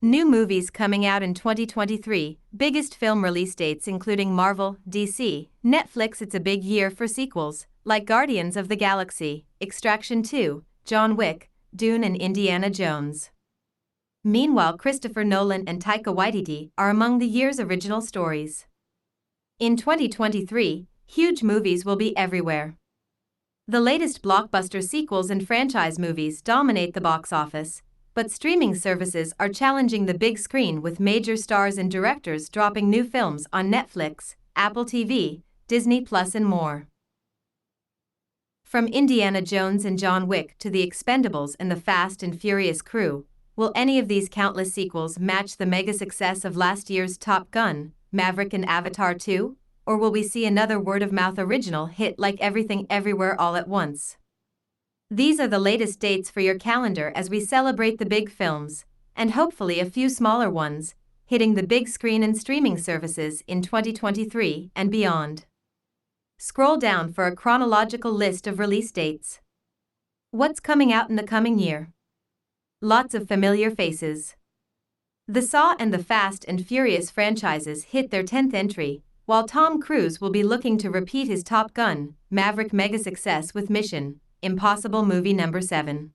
New movies coming out in 2023, biggest film release dates including Marvel, DC, Netflix. It's a big year for sequels, like Guardians of the Galaxy, Extraction 2, John Wick, Dune and Indiana Jones. Meanwhile, Christopher Nolan and Taika Waititi are among the year's original stories. In 2023, huge movies will be everywhere. The latest blockbuster sequels and franchise movies dominate the box office, but streaming services are challenging the big screen with major stars and directors dropping new films on Netflix, Apple TV, Disney Plus and more. From Indiana Jones and John Wick to The Expendables and the Fast and Furious crew, will any of these countless sequels match the mega success of last year's Top Gun, Maverick and Avatar 2? Or will we see another word-of-mouth original hit like Everything Everywhere All at Once? These are the latest dates for your calendar as we celebrate the big films, and hopefully a few smaller ones, hitting the big screen and streaming services in 2023 and beyond. Scroll down for a chronological list of release dates. What's coming out in the coming year? Lots of familiar faces. The Saw and the Fast and Furious franchises hit their 10th entry, while Tom Cruise will be looking to repeat his Top Gun, Maverick mega success with Mission Impossible movie number 7.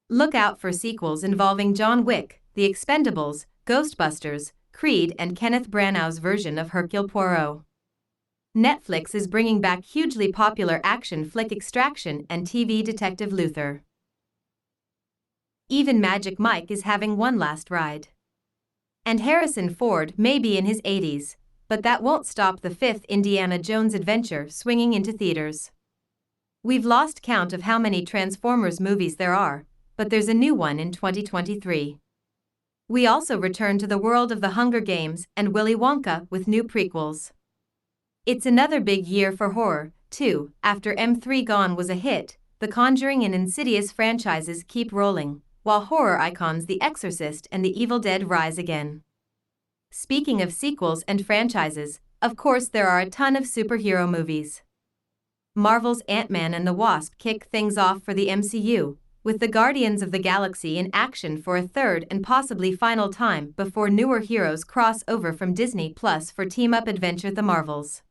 Look out for sequels involving John Wick, The Expendables, Ghostbusters, Creed and Kenneth Branagh's version of Hercule Poirot. Netflix is bringing back hugely popular action flick Extraction and TV detective Luther. Even Magic Mike is having one last ride. And Harrison Ford may be in his 80s, but that won't stop the 5th Indiana Jones adventure swinging into theaters. We've lost count of how many Transformers movies there are, but there's a new one in 2023. We also return to the world of The Hunger Games and Willy Wonka with new prequels. It's another big year for horror, too. After M3 Gone was a hit, the Conjuring and Insidious franchises keep rolling, while horror icons The Exorcist and The Evil Dead rise again. Speaking of sequels and franchises, of course there are a ton of superhero movies. Marvel's Ant-Man and the Wasp kick things off for the MCU, with the Guardians of the Galaxy in action for a third and possibly final time before newer heroes cross over from Disney Plus for team-up adventure The Marvels.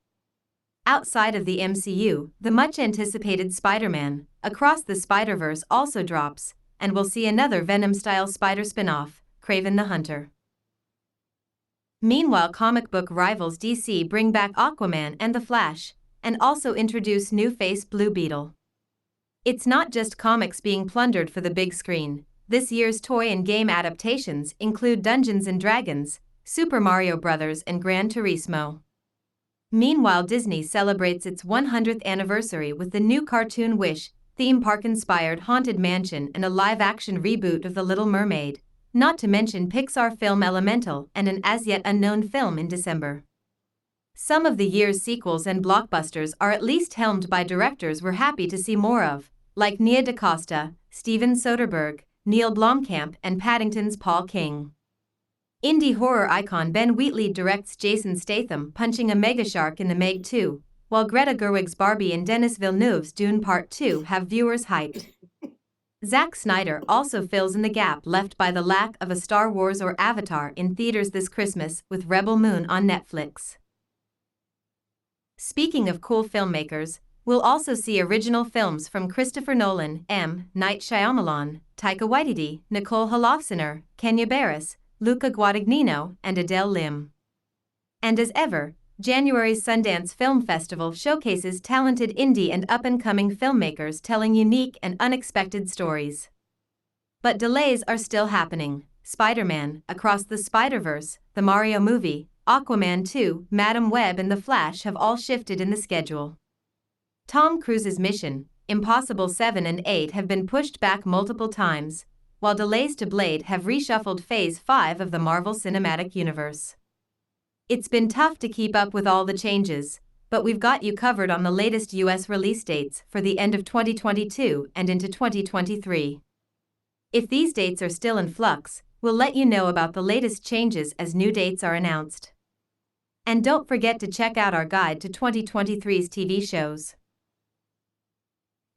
Outside of the MCU, the much-anticipated Spider-Man, Across the Spider-Verse also drops, and we'll see another Venom-style Spider spin-off, Kraven the Hunter. Meanwhile, comic book rivals DC bring back Aquaman and The Flash, and also introduce new face Blue Beetle. It's not just comics being plundered for the big screen. This year's toy and game adaptations include Dungeons & Dragons, Super Mario Bros. And Gran Turismo. Meanwhile, Disney celebrates its 100th anniversary with the new cartoon Wish theme park-inspired Haunted Mansion and a live-action reboot of The Little Mermaid, not to mention Pixar film Elemental and an as-yet unknown film in December. Some of the year's sequels and blockbusters are at least helmed by directors we're happy to see more of, like Nia DaCosta, Steven Soderbergh, Neil Blomkamp and Paddington's Paul King. Indie horror icon Ben Wheatley directs Jason Statham punching a megashark in The Meg 2, while Greta Gerwig's Barbie and Denis Villeneuve's Dune Part 2 have viewers hyped. Zack Snyder also fills in the gap left by the lack of a Star Wars or Avatar in theaters this Christmas with Rebel Moon on Netflix. Speaking of cool filmmakers, we'll also see original films from Christopher Nolan, M. Night Shyamalan, Taika Waititi, Nicole Holofcener, Kenya Barris, Luca Guadagnino, and Adele Lim. And as ever, January's Sundance Film Festival showcases talented indie and up-and-coming filmmakers telling unique and unexpected stories. But delays are still happening. Spider-Man, Across the Spider-Verse, the Mario movie, Aquaman 2, Madam Web and The Flash have all shifted in the schedule. Tom Cruise's Mission Impossible 7 and 8 have been pushed back multiple times, while delays to Blade have reshuffled Phase 5 of the Marvel Cinematic Universe. It's been tough to keep up with all the changes, but we've got you covered on the latest US release dates for the end of 2022 and into 2023. If these dates are still in flux, we'll let you know about the latest changes as new dates are announced. And don't forget to check out our guide to 2023's TV shows.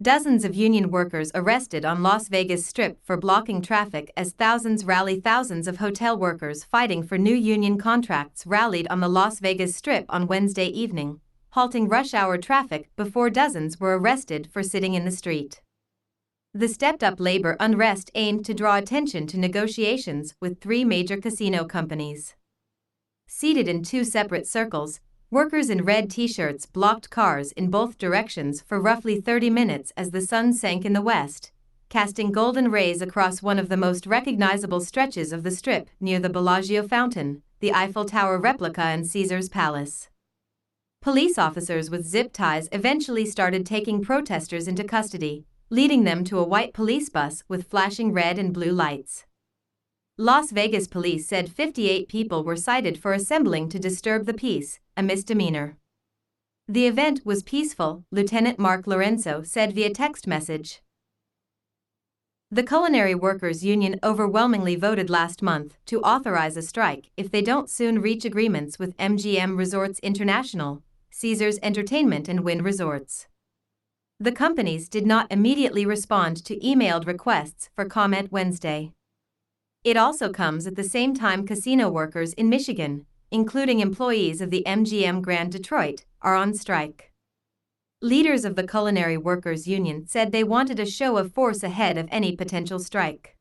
Dozens of union workers arrested on Las Vegas Strip for blocking traffic as thousands rally. Thousands of hotel workers fighting for new union contracts rallied on the Las Vegas Strip on Wednesday evening, halting rush-hour traffic before dozens were arrested for sitting in the street. The stepped-up labor unrest aimed to draw attention to negotiations with three major casino companies. Seated in two separate circles, workers in red t-shirts blocked cars in both directions for roughly 30 minutes as the sun sank in the west, casting golden rays across one of the most recognizable stretches of the Strip near the Bellagio Fountain, the Eiffel Tower replica and Caesar's Palace. Police officers with zip ties eventually started taking protesters into custody, leading them to a white police bus with flashing red and blue lights. Las Vegas police said 58 people were cited for assembling to disturb the peace, a misdemeanor. The event was peaceful, Lieutenant Mark Lorenzo said via text message. The Culinary Workers Union overwhelmingly voted last month to authorize a strike if they don't soon reach agreements with MGM Resorts International, Caesars Entertainment and Wynn Resorts. The companies did not immediately respond to emailed requests for comment Wednesday. It also comes at the same time casino workers in Michigan, including employees of the MGM Grand Detroit, are on strike. Leaders of the Culinary Workers Union said they wanted a show of force ahead of any potential strike.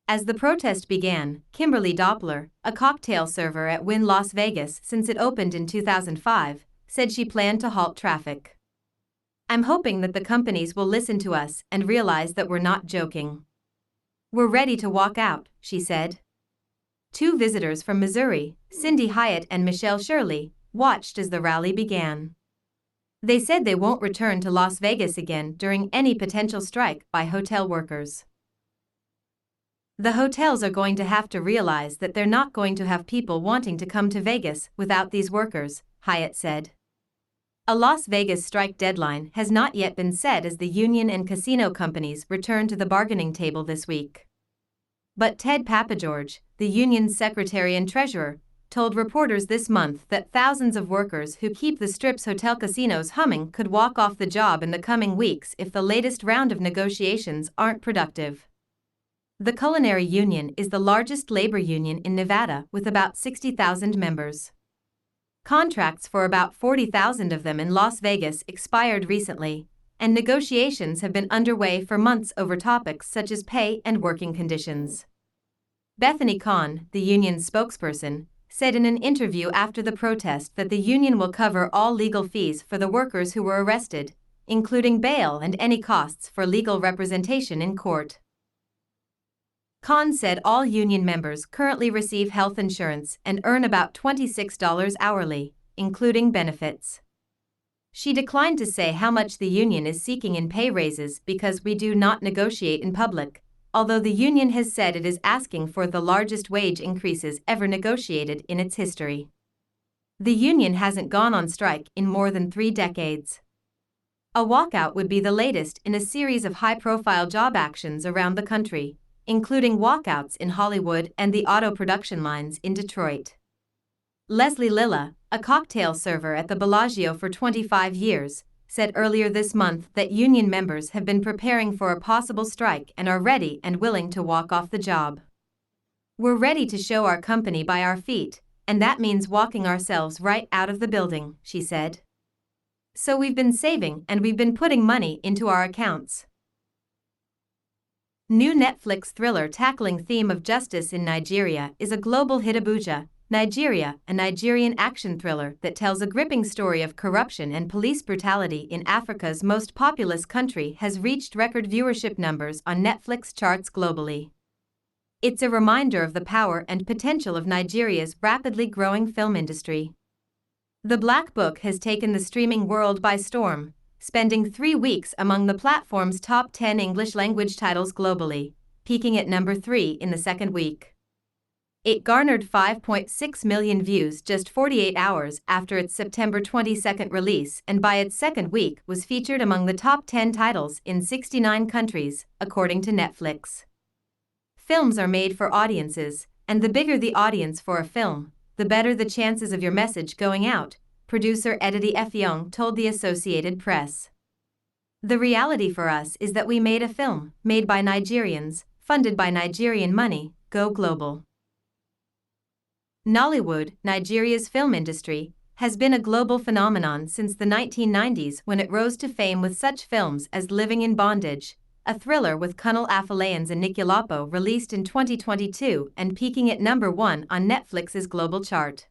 As the protest began, Kimberly Doppler, a cocktail server at Wynn Las Vegas since it opened in 2005, said she planned to halt traffic. "I'm hoping that the companies will listen to us and realize that we're not joking. We're ready to walk out," she said. Two visitors from Missouri, Cindy Hyatt and Michelle Shirley, watched as the rally began. They said they won't return to Las Vegas again during any potential strike by hotel workers. "The hotels are going to have to realize that they're not going to have people wanting to come to Vegas without these workers," Hyatt said. A Las Vegas strike deadline has not yet been set as the union and casino companies return to the bargaining table this week. But Ted Papageorge, the union's secretary and treasurer, told reporters this month that thousands of workers who keep the Strip's hotel casinos humming could walk off the job in the coming weeks if the latest round of negotiations aren't productive. The Culinary Union is the largest labor union in Nevada with about 60,000 members. Contracts for about 40,000 of them in Las Vegas expired recently, and negotiations have been underway for months over topics such as pay and working conditions. Bethany Kahn, the union's spokesperson, said in an interview after the protest that the union will cover all legal fees for the workers who were arrested, including bail and any costs for legal representation in court. Kahn said all union members currently receive health insurance and earn about $26 hourly, including benefits. She declined to say how much the union is seeking in pay raises because we do not negotiate in public, although the union has said it is asking for the largest wage increases ever negotiated in its history. The union hasn't gone on strike in more than 3 decades. A walkout would be the latest in a series of high-profile job actions around the country, including walkouts in Hollywood and the auto production lines in Detroit. Leslie Lilla, a cocktail server at the Bellagio for 25 years, said earlier this month that union members have been preparing for a possible strike and are ready and willing to walk off the job. "We're ready to show our company by our feet, and that means walking ourselves right out of the building," she said. "So we've been saving and we've been putting money into our accounts." New Netflix thriller tackling theme of justice in Nigeria is a global hit. Abuja, Nigeria, a Nigerian action thriller that tells a gripping story of corruption and police brutality in Africa's most populous country has reached record viewership numbers on Netflix charts globally. It's a reminder of the power and potential of Nigeria's rapidly growing film industry. The Black Book has taken the streaming world by storm, spending 3 weeks among the platform's top 10 English-language titles globally, peaking at number 3 in the second week. It garnered 5.6 million views just 48 hours after its September 22 release and by its second week was featured among the top 10 titles in 69 countries, according to Netflix. Films are made for audiences, and the bigger the audience for a film, the better the chances of your message going out, producer Edidi Effiong told the Associated Press. The reality for us is that we made a film, made by Nigerians, funded by Nigerian money, go global. Nollywood, Nigeria's film industry, has been a global phenomenon since the 1990s when it rose to fame with such films as Living in Bondage, a thriller with Kunal Afalayans and Nikyalapo, released in 2022 and peaking at #1 on Netflix's global chart.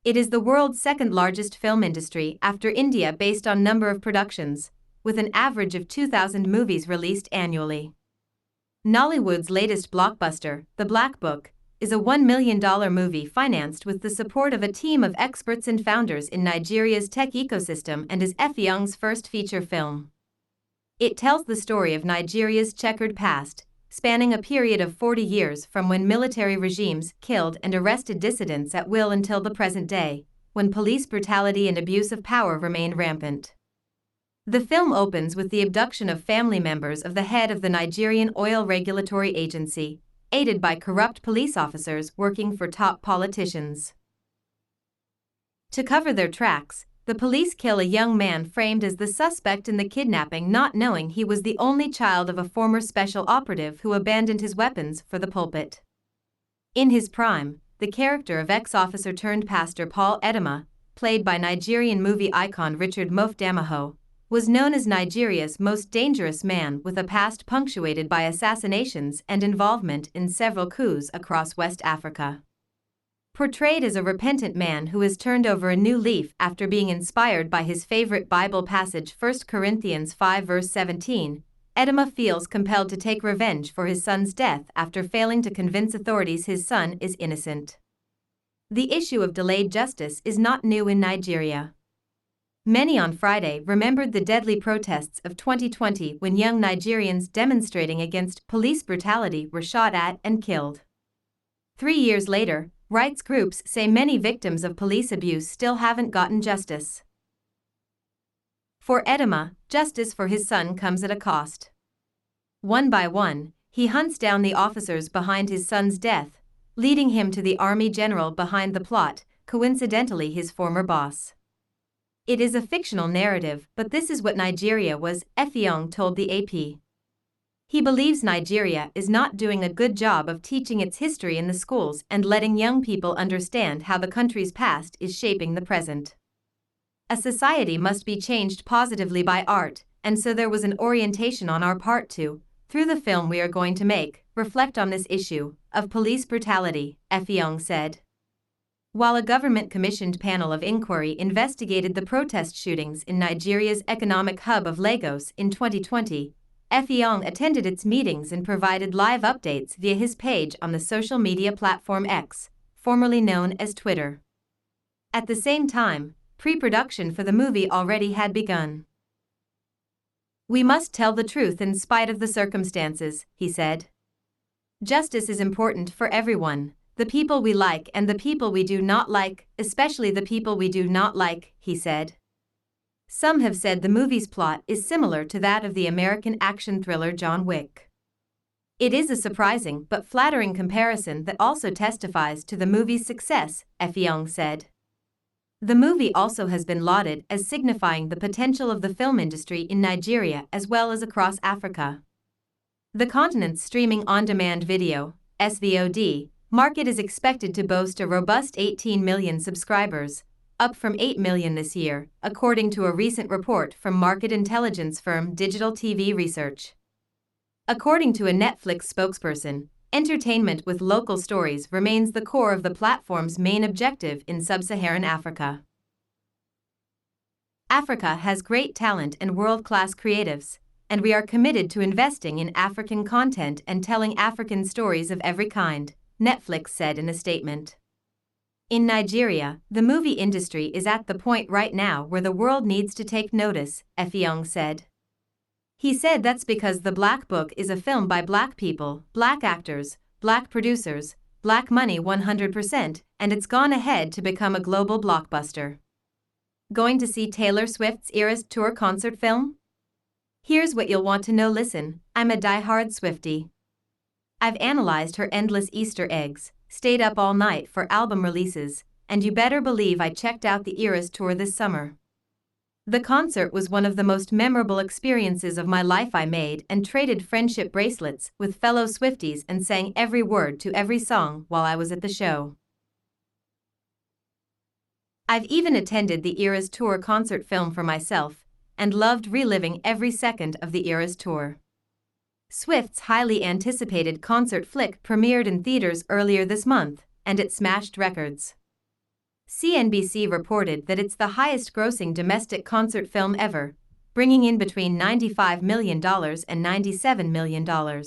It is the world's second-largest film industry after India based on number of productions, with an average of 2,000 movies released annually. Nollywood's latest blockbuster, The Black Book, is a $1 million movie financed with the support of a team of experts and founders in Nigeria's tech ecosystem and is Effiong's first feature film. It tells the story of Nigeria's checkered past, spanning a period of 40 years from when military regimes killed and arrested dissidents at will until the present day, when police brutality and abuse of power remain rampant. The film opens with the abduction of family members of the head of the Nigerian Oil Regulatory Agency, aided by corrupt police officers working for top politicians. To cover their tracks, the police kill a young man framed as the suspect in the kidnapping, not knowing he was the only child of a former special operative who abandoned his weapons for the pulpit. In his prime, the character of ex-officer-turned-pastor Paul Edema, played by Nigerian movie icon Richard Mofe Damaho, was known as Nigeria's most dangerous man with a past punctuated by assassinations and involvement in several coups across West Africa. Portrayed as a repentant man who has turned over a new leaf after being inspired by his favorite Bible passage 1 Corinthians 5 verse 17, Edema feels compelled to take revenge for his son's death after failing to convince authorities his son is innocent. The issue of delayed justice is not new in Nigeria. Many on Friday remembered the deadly protests of 2020 when young Nigerians demonstrating against police brutality were shot at and killed. 3 years later, rights groups say many victims of police abuse still haven't gotten justice. For Edema, justice for his son comes at a cost. One by one, he hunts down the officers behind his son's death, leading him to the army general behind the plot, coincidentally his former boss. It is a fictional narrative, but this is what Nigeria was, Effiong told the AP. He believes Nigeria is not doing a good job of teaching its history in the schools and letting young people understand how the country's past is shaping the present. A society must be changed positively by art, and so there was an orientation on our part to, through the film we are going to make, reflect on this issue of police brutality, Effiong said. While a government-commissioned panel of inquiry investigated the protest shootings in Nigeria's economic hub of Lagos in 2020, Effiong attended its meetings and provided live updates via his page on the social media platform X, formerly known as Twitter. At the same time, pre-production for the movie already had begun. "We must tell the truth in spite of the circumstances," he said. "Justice is important for everyone. The people we like and the people we do not like, especially the people we do not like," he said. Some have said the movie's plot is similar to that of the American action thriller John Wick. It is a surprising but flattering comparison that also testifies to the movie's success, Effiong said. The movie also has been lauded as signifying the potential of the film industry in Nigeria as well as across Africa. The continent's streaming on-demand video, SVOD, market is expected to boast a robust 18 million subscribers, up from 8 million this year, according to a recent report from market intelligence firm Digital TV Research. According to a Netflix spokesperson, entertainment with local stories remains the core of the platform's main objective in sub-Saharan Africa. Africa has great talent and world-class creatives, and we are committed to investing in African content and telling African stories of every kind, Netflix said in a statement. In Nigeria, the movie industry is at the point right now where the world needs to take notice, Effiong said. He said that's because The Black Book is a film by black people, black actors, black producers, black money 100%, and it's gone ahead to become a global blockbuster. Going to see Taylor Swift's Eras Tour concert film? Here's what you'll want to know. Listen, I'm a diehard Swiftie. I've analyzed her endless Easter eggs, stayed up all night for album releases, and you better believe I checked out the Eras Tour this summer. The concert was one of the most memorable experiences of my life. I made and traded friendship bracelets with fellow Swifties and sang every word to every song while I was at the show. I've even attended the Eras Tour concert film for myself, and loved reliving every second of the Eras Tour. Swift's highly anticipated concert Flick premiered in theaters earlier this month, and it smashed records. CNBC reported that it's the highest-grossing domestic concert film ever, bringing in between $95 million and $97 million.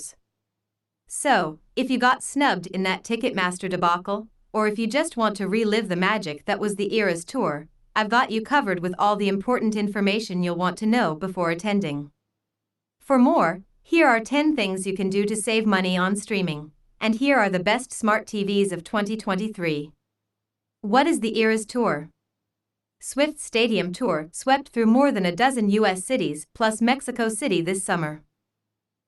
So, if you got snubbed in that Ticketmaster debacle, or if you just want to relive the magic that was the Eras Tour, I've got you covered with all the important information you'll want to know before attending. For more, here are 10 things you can do to save money on streaming, and here are the best smart TVs of 2023. What is the Eras Tour? Swift's stadium tour swept through more than a dozen U.S. cities plus Mexico City this summer.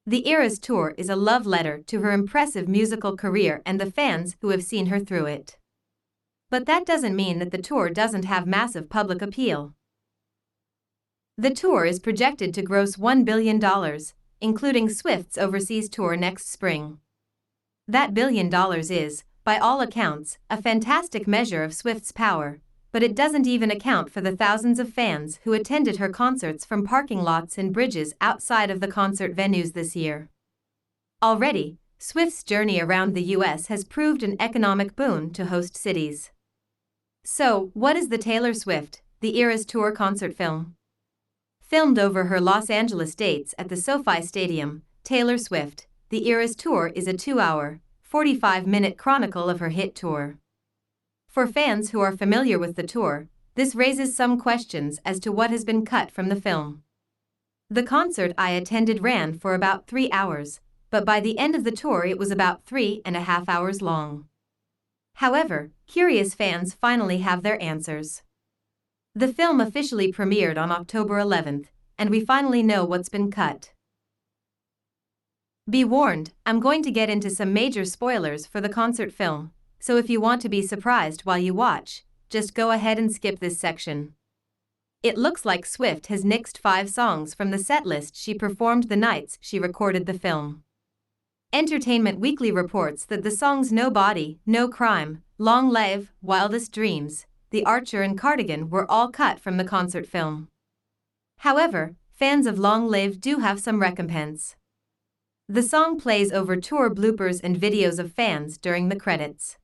The Eras Tour is a love letter to her impressive musical career and the fans who have seen her through it. But that doesn't mean that the tour doesn't have massive public appeal. The tour is projected to gross $1 billion, including Swift's overseas tour next spring. That $1 billion is, by all accounts, a fantastic measure of Swift's power, but it doesn't even account for the thousands of fans who attended her concerts from parking lots and bridges outside of the concert venues this year. Already, Swift's journey around the U.S. has proved an economic boon to host cities. So, what is the Taylor Swift, the Eras Tour concert film? Filmed over her Los Angeles dates at the SoFi Stadium, Taylor Swift, the Eras Tour is a 2-hour, 45-minute chronicle of her hit tour. For fans who are familiar with the tour, this raises some questions as to what has been cut from the film. The concert I attended ran for about 3 hours, but by the end of the tour it was about 3.5 hours long. However, curious fans finally have their answers. The film officially premiered on October 11th, and we finally know what's been cut. Be warned, I'm going to get into some major spoilers for the concert film, so if you want to be surprised while you watch, just go ahead and skip this section. It looks like Swift has nixed 5 songs from the setlist she performed the nights she recorded the film. Entertainment Weekly reports that the songs No Body, No Crime, Long Live, Wildest Dreams, The Archer and Cardigan were all cut from the concert film. However, fans of Long Live do have some recompense. The song plays over tour bloopers and videos of fans during the credits.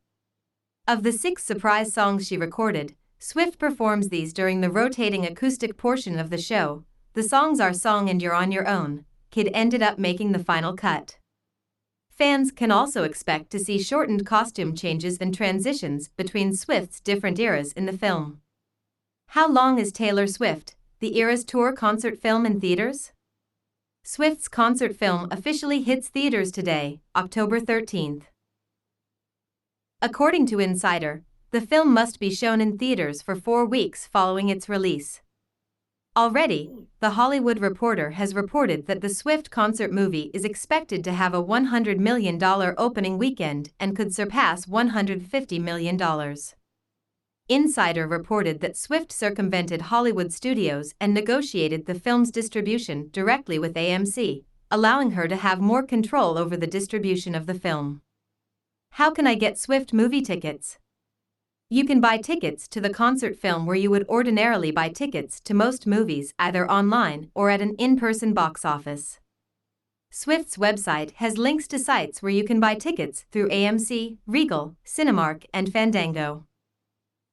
Of the 6 surprise songs she recorded, Swift performs these during the rotating acoustic portion of the show. The songs are Song and You're on Your Own. Kid ended up making the final cut. Fans can also expect to see shortened costume changes and transitions between Swift's different eras in the film. How long is Taylor Swift, the Eras Tour concert film in theaters? Swift's concert film officially hits theaters today, October 13th. According to Insider, the film must be shown in theaters for 4 weeks following its release. Already, The Hollywood Reporter has reported that the Swift concert movie is expected to have a $100 million opening weekend and could surpass $150 million. Insider reported that Swift circumvented Hollywood studios and negotiated the film's distribution directly with AMC, allowing her to have more control over the distribution of the film. How can I get Swift movie tickets? You can buy tickets to the concert film where you would ordinarily buy tickets to most movies either online or at an in-person box office. Swift's website has links to sites where you can buy tickets through AMC, Regal, Cinemark, and Fandango.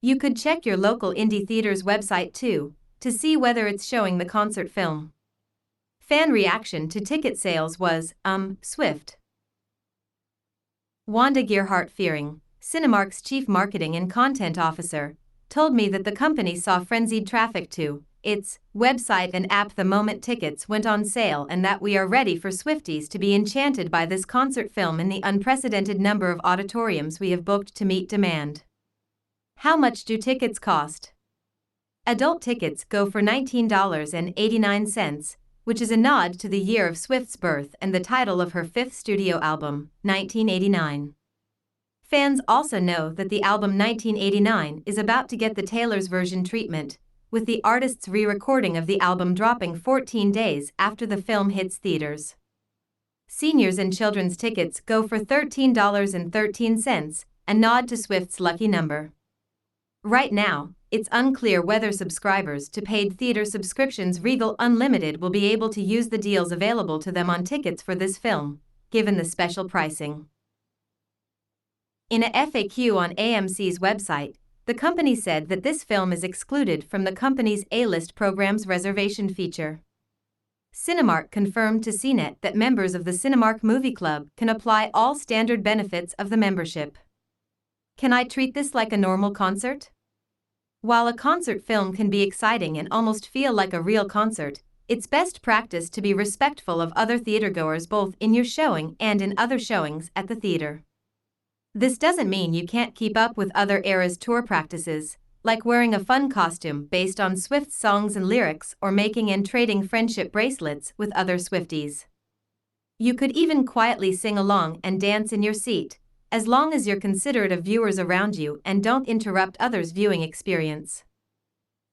You could check your local indie theater's website too, to see whether it's showing the concert film. Fan reaction to ticket sales was, Swift. Wanda Gerhardt-Fearing, Cinemark's chief marketing and content officer, told me that the company saw frenzied traffic to its website and app the moment tickets went on sale and that we are ready for Swifties to be enchanted by this concert film in the unprecedented number of auditoriums we have booked to meet demand. How much do tickets cost? Adult tickets go for $19.89, which is a nod to the year of Swift's birth and the title of her 5th studio album, 1989. Fans also know that the album 1989 is about to get the Taylor's version treatment, with the artist's re-recording of the album dropping 14 days after the film hits theaters. Seniors and children's tickets go for $13.13, a nod to Swift's lucky number. Right now, it's unclear whether subscribers to paid theater subscriptions Regal Unlimited will be able to use the deals available to them on tickets for this film, given the special pricing. In a FAQ on AMC's website, the company said that this film is excluded from the company's A-list program's reservation feature. Cinemark confirmed to CNET that members of the Cinemark Movie Club can apply all standard benefits of the membership. Can I treat this like a normal concert? While a concert film can be exciting and almost feel like a real concert, it's best practice to be respectful of other theatergoers both in your showing and in other showings at the theater. This doesn't mean you can't keep up with other eras' tour practices, like wearing a fun costume based on Swift's songs and lyrics or making and trading friendship bracelets with other Swifties. You could even quietly sing along and dance in your seat, as long as you're considerate of viewers around you and don't interrupt others' viewing experience.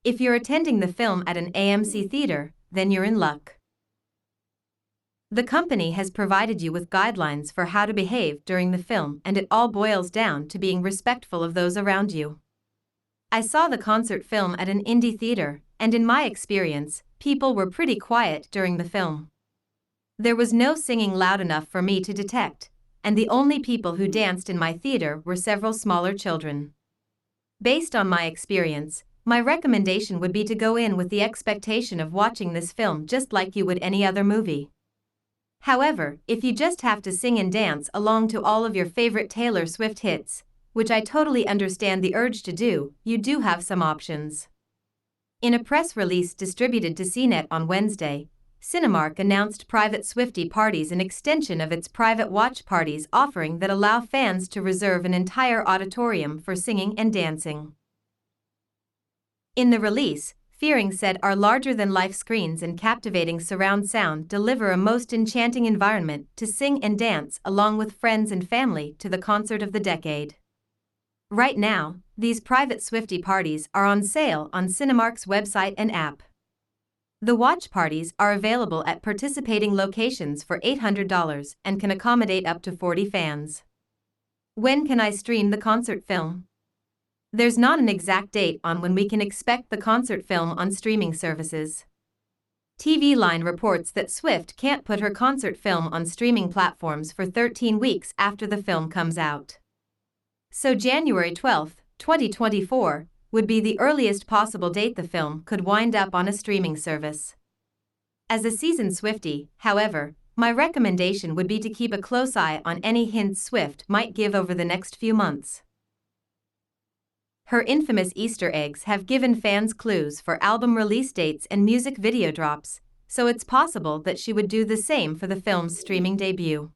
If you're attending the film at an AMC theater, then you're in luck. The company has provided you with guidelines for how to behave during the film, and it all boils down to being respectful of those around you. I saw the concert film at an indie theater, and in my experience, people were pretty quiet during the film. There was no singing loud enough for me to detect, and the only people who danced in my theater were several smaller children. Based on my experience, my recommendation would be to go in with the expectation of watching this film just like you would any other movie. However, if you just have to sing and dance along to all of your favorite Taylor Swift hits, which I totally understand the urge to do, you do have some options. In a press release distributed to CNET on Wednesday, Cinemark announced private Swiftie parties, an extension of its private watch parties offering that allow fans to reserve an entire auditorium for singing and dancing. In the release, Fearing said our larger-than-life screens and captivating surround sound deliver a most enchanting environment to sing and dance along with friends and family to the concert of the decade. Right now, these private Swiftie parties are on sale on Cinemark's website and app. The watch parties are available at participating locations for $800 and can accommodate up to 40 fans. When can I stream the concert film? There's not an exact date on when we can expect the concert film on streaming services. TV Line reports that Swift can't put her concert film on streaming platforms for 13 weeks after the film comes out. So January 12, 2024, would be the earliest possible date the film could wind up on a streaming service. As a seasoned Swiftie, however, my recommendation would be to keep a close eye on any hints Swift might give over the next few months. Her infamous Easter eggs have given fans clues for album release dates and music video drops, so it's possible that she would do the same for the film's streaming debut.